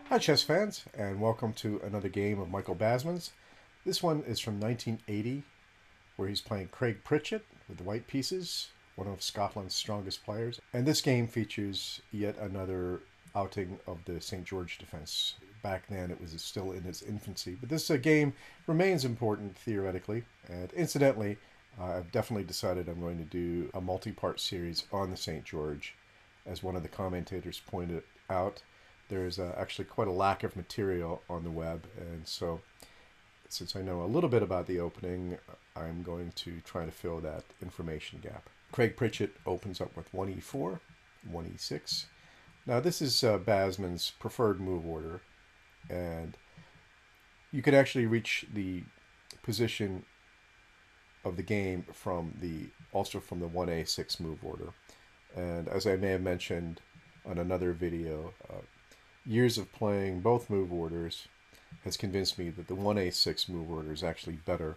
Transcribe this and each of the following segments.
Hi chess fans, and welcome to another game of Michael Basman's. This one is from 1980, where he's playing Craig Pritchett with the white pieces, one of Scotland's strongest players. And this game features yet another outing of the St. George defense. Back then it was still in its infancy, but this game remains important theoretically. And incidentally, I've definitely decided I'm going to do a multi-part series on the St. George. As one of the commentators pointed out, there's actually quite a lack of material on the web, and so since I know a little bit about the opening, I'm going to try to fill that information gap. Craig Pritchett opens up with 1e4, 1e6. Now this is Basman's preferred move order, and you can actually reach the position of the game also from the 1a6 move order. And as I may have mentioned on another video, years of playing both move orders has convinced me that the 1a6 move order is actually better.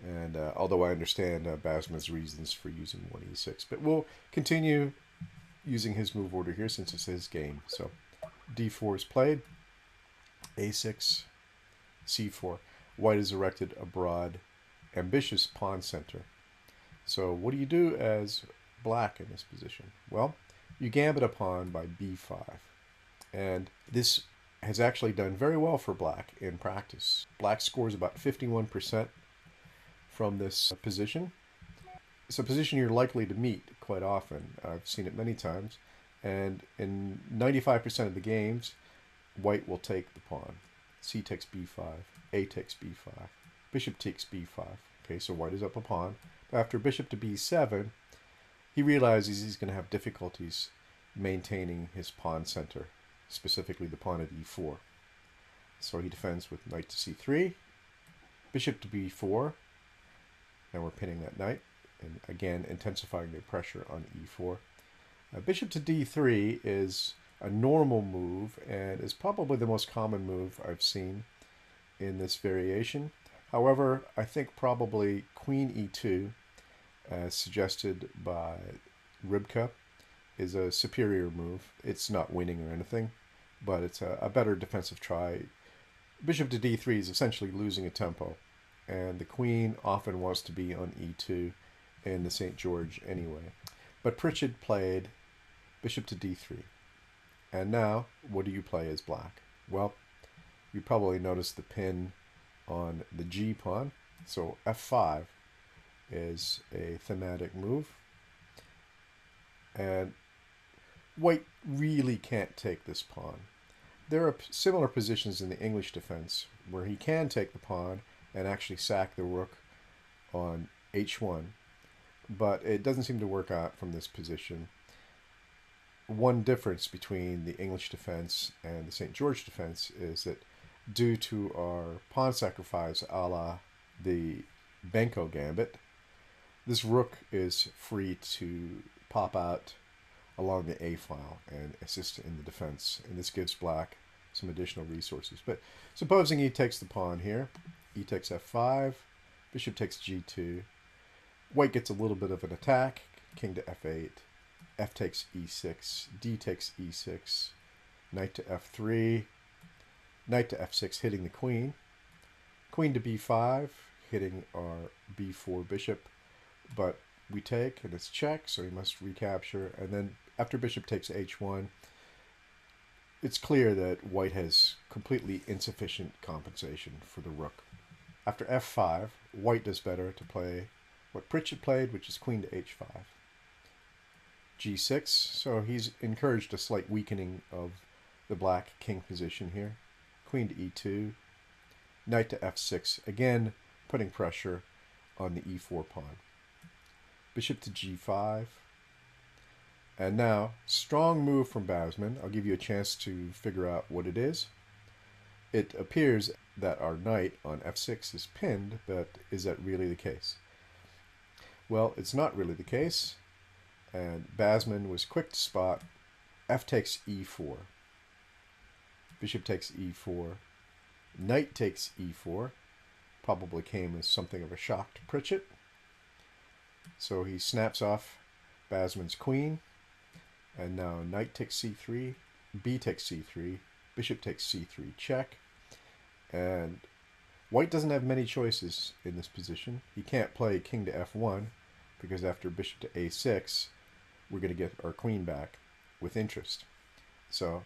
And although I understand Basman's reasons for using 1e6, but we'll continue using his move order here since it's his game. So d4 is played, a6, c4. White has erected a broad, ambitious pawn center. So what do you do as black in this position? Well, you gambit a pawn by b5. And this has actually done very well for black in practice. Black scores about 51% from this position. It's a position you're likely to meet quite often. I've seen it many times. And in 95% of the games, white will take the pawn. C takes b5, a takes b5, bishop takes b5. Okay, so white is up a pawn. After bishop to b7, he realizes he's going to have difficulties maintaining his pawn center, specifically the pawn at e4. So he defends with knight to c3, bishop to b4. Now we're pinning that knight, and again intensifying the pressure on e4. Bishop to d3 is a normal move and is probably the most common move I've seen in this variation. However, I think probably queen e2, as suggested by Rybka, is a superior move. It's not winning or anything, but it's a better defensive try. Bishop to d3 is essentially losing a tempo, and the queen often wants to be on e2 in the St. George anyway. But Pritchett played bishop to d3. And now, what do you play as black? Well, you probably noticed the pin on the g pawn. So f5 is a thematic move. And white really can't take this pawn. There are similar positions in the English defense where he can take the pawn and actually sack the rook on h1, but it doesn't seem to work out from this position. One difference between the English defense and the St. George defense is that due to our pawn sacrifice a la the Benko gambit, this rook is free to pop out along the A file and assist in the defense. And this gives black some additional resources. But supposing he takes the pawn here, e takes f5, bishop takes g2, white gets a little bit of an attack, king to f8, f takes e6, d takes e6, knight to f3, knight to f6 hitting the queen, queen to b5 hitting our b4 bishop, but we take and it's check, so he must recapture. And then after bishop takes h1, it's clear that white has completely insufficient compensation for the rook. After f5, white does better to play what Pritchett played, which is queen to h5. g6, so he's encouraged a slight weakening of the black king position here. Queen to e2, knight to f6, again putting pressure on the e4 pawn. Bishop to g5. And now, strong move from Basman. I'll give you a chance to figure out what it is. It appears that our knight on f6 is pinned, but is that really the case? Well, it's not really the case. And Basman was quick to spot f takes e4. Bishop takes e4. Knight takes e4. Probably came as something of a shock to Pritchett. So he snaps off Basman's queen. And now knight takes c3, b takes c3, Bishop takes c3 check. And white doesn't have many choices in this position. He can't play king to f1 because after bishop to a6, we're going to get our queen back with interest. So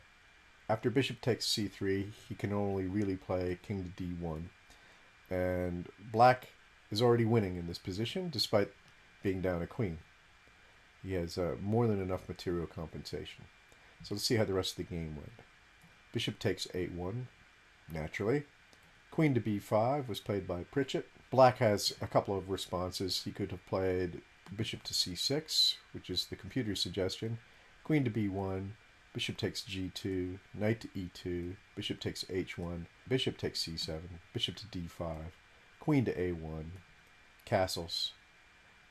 after bishop takes c3, he can only really play king to d1. And black is already winning in this position despite being down a queen. He has more than enough material compensation. So let's see how the rest of the game went. Bishop takes a1, naturally. Queen to b5 was played by Pritchett. Black has a couple of responses. He could have played bishop to c6, which is the computer's suggestion. Queen to b1, bishop takes g2, knight to e2, bishop takes h1, bishop takes c7, bishop to d5, queen to a1, castles.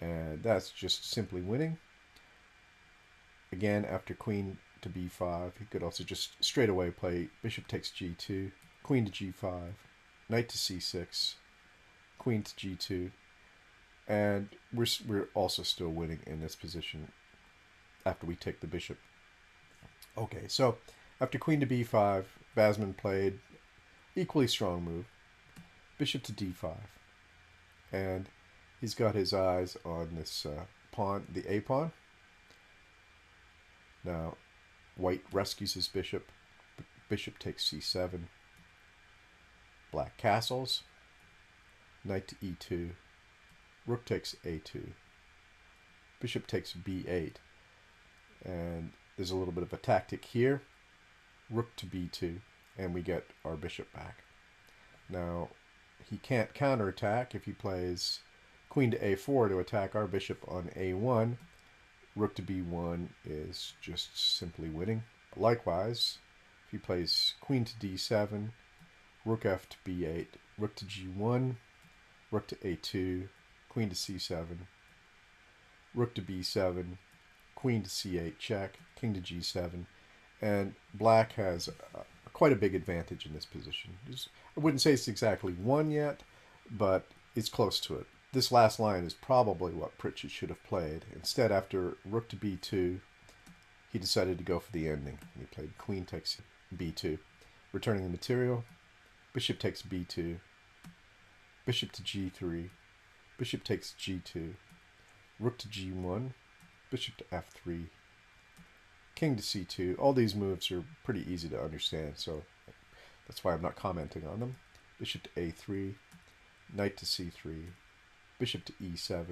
And that's just simply winning. Again, after queen to b5, he could also just straight away play bishop takes g2, queen to g5, knight to c6, queen to g2, and we're also still winning in this position after we take the bishop. Okay, so after queen to b5, Basman played equally strong move, bishop to d5, and he's got his eyes on this pawn, the a pawn. Now, white rescues his bishop. Bishop takes c7. Black castles. Knight to e2. Rook takes a2. Bishop takes b8. And there's a little bit of a tactic here. Rook to b2. And we get our bishop back. Now, he can't counterattack if he plays queen to a4 to attack our bishop on a1. Rook to b1 is just simply winning. Likewise, if he plays queen to d7, rook f to b8, rook to g1, rook to a2, queen to c7, rook to b7, queen to c8 check, king to g7, and black has quite a big advantage in this position. I wouldn't say it's exactly won yet, but it's close to it. This last line is probably what Pritchett should have played. Instead, after rook to b2, he decided to go for the ending. He played queen takes b2, returning the material. Bishop takes b2, bishop to g3, bishop takes g2, rook to g1, bishop to f3, king to c2. All these moves are pretty easy to understand, so that's why I'm not commenting on them. Bishop to a3, knight to c3, bishop to e7,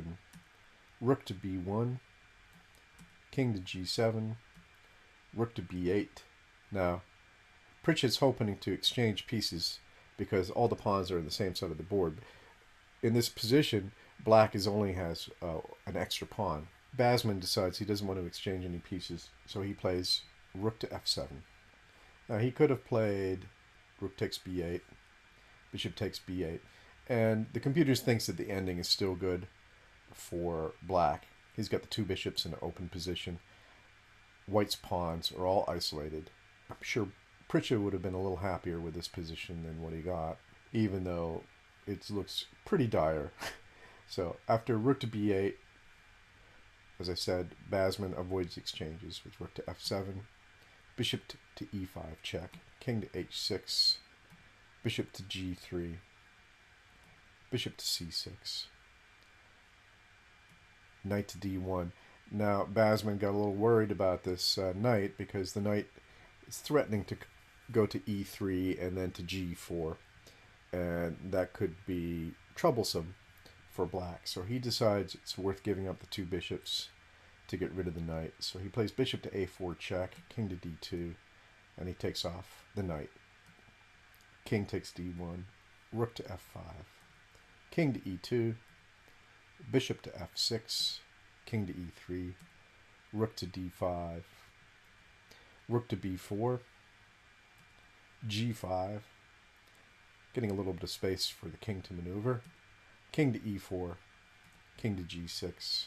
rook to b1, king to g7, rook to b8. Now, Pritchett's hoping to exchange pieces because all the pawns are on the same side of the board. In this position, black only has an extra pawn. Basman decides he doesn't want to exchange any pieces, so he plays rook to f7. Now, he could have played rook takes b8, bishop takes b8, and the computer thinks that the ending is still good for black. He's got the two bishops in an open position. White's pawns are all isolated. I'm sure Pritchett would have been a little happier with this position than what he got, even though it looks pretty dire. So after rook to b8, as I said, Basman avoids exchanges with rook to f7, bishop to e5 check, king to h6, bishop to g3, bishop to c6, knight to d1. Now, Basman got a little worried about this knight because the knight is threatening to go to e3 and then to g4. And that could be troublesome for black. So he decides it's worth giving up the two bishops to get rid of the knight. So he plays bishop to a4 check, king to d2, and he takes off the knight. King takes d1, rook to f5, king to e2, bishop to f6, king to e3, rook to d5, rook to b4, g5, getting a little bit of space for the king to maneuver, king to e4, king to g6,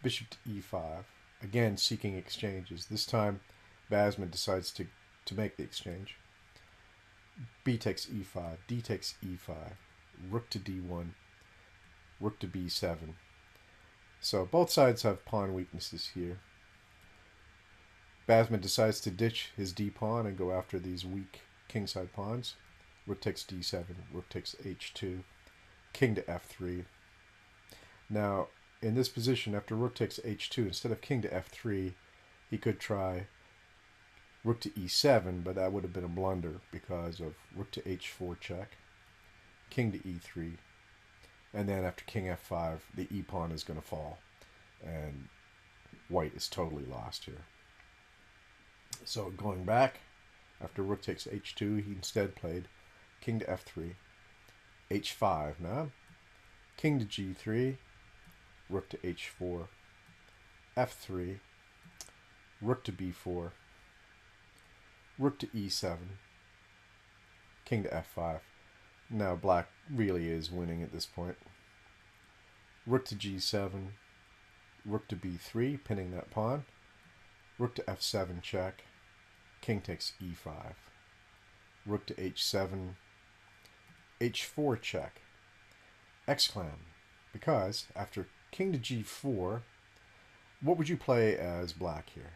bishop to e5, again seeking exchanges. This time Basman decides to make the exchange. B takes e5, d takes e5, rook to d1, rook to b7. So both sides have pawn weaknesses here. Basman decides to ditch his d-pawn and go after these weak kingside pawns. Rook takes d7, rook takes h2, king to f3. Now, in this position, after rook takes h2, instead of king to f3, he could try rook to e7, but that would have been a blunder because of rook to h4 check, king to e3, and then after king f5, the e-pawn is going to fall, and white is totally lost here. So going back, after rook takes h2, he instead played king to f3, h5 now, king to g3, rook to h4, f3, rook to b4, rook to e7, king to f5. Now black really is winning at this point. Rook to g7, rook to b3, pinning that pawn, rook to f7 check, king takes e5, rook to h7, h4 check, exclam, because after king to g4, what would you play as black here?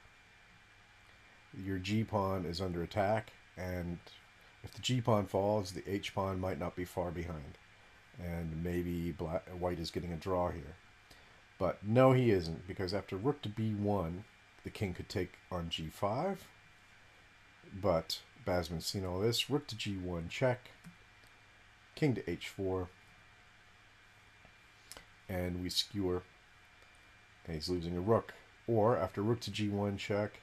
Your g-pawn is under attack, and if the g-pawn falls, the h-pawn might not be far behind, and maybe white is getting a draw here. But no, he isn't, because after rook to b1, the king could take on g5, but Basman's seen all this. Rook to g1 check, king to h4, and we skewer, and he's losing a rook. Or after rook to g1 check,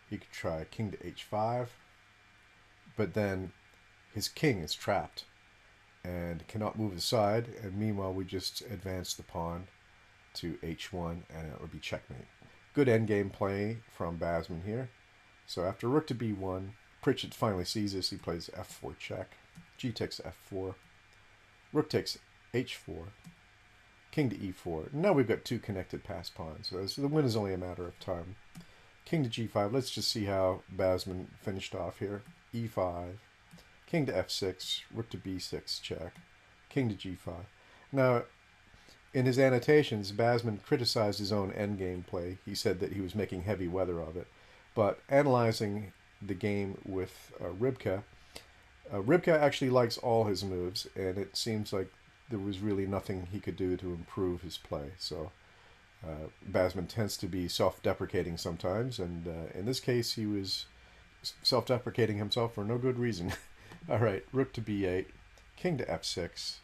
he could try king to h5, but then his king is trapped and cannot move aside, and meanwhile we just advance the pawn to h1, and it would be checkmate. Good endgame play from Basman here. So after rook to b1, Pritchett finally sees this. He plays f4 check, g takes f4, rook takes h4, king to e4. Now we've got two connected pass pawns, so the win is only a matter of time. King to g5. Let's just see how Basman finished off here. e5, king to f6, rook to b6 check, king to g5. Now, in his annotations, Basman criticized his own endgame play. He said that he was making heavy weather of it. But analyzing the game with Rybka, Rybka actually likes all his moves, and it seems like there was really nothing he could do to improve his play. So Basman tends to be self-deprecating sometimes, and in this case he was self-deprecating himself for no good reason. All right, rook to b8, king to f6,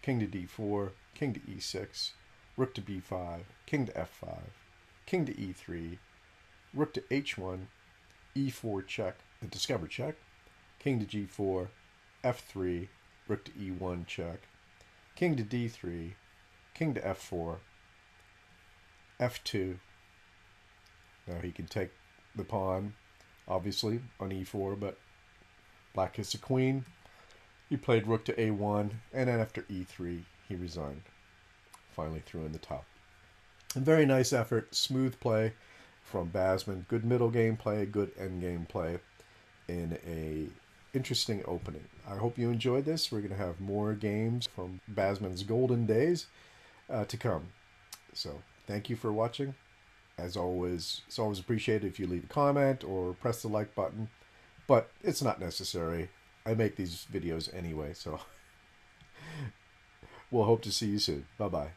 king to d4, king to e6, rook to b5, king to f5, king to e3, rook to h1, e4 check, the discover check, king to g4, f3, rook to e1 check, king to d3, king to f4, f2. Now he can take the pawn, obviously, on e4, but black has the queen. He played rook to a1, and then after e3, he resigned. Finally threw in the top. A very nice effort, smooth play from Basman. Good middle game play, good end game play in a interesting opening. I hope you enjoyed this. We're going to have more games from Basman's golden days to come. So thank you for watching. As always, it's always appreciated if you leave a comment or press the like button, but it's not necessary. I make these videos anyway, so we'll hope to see you soon. Bye-bye.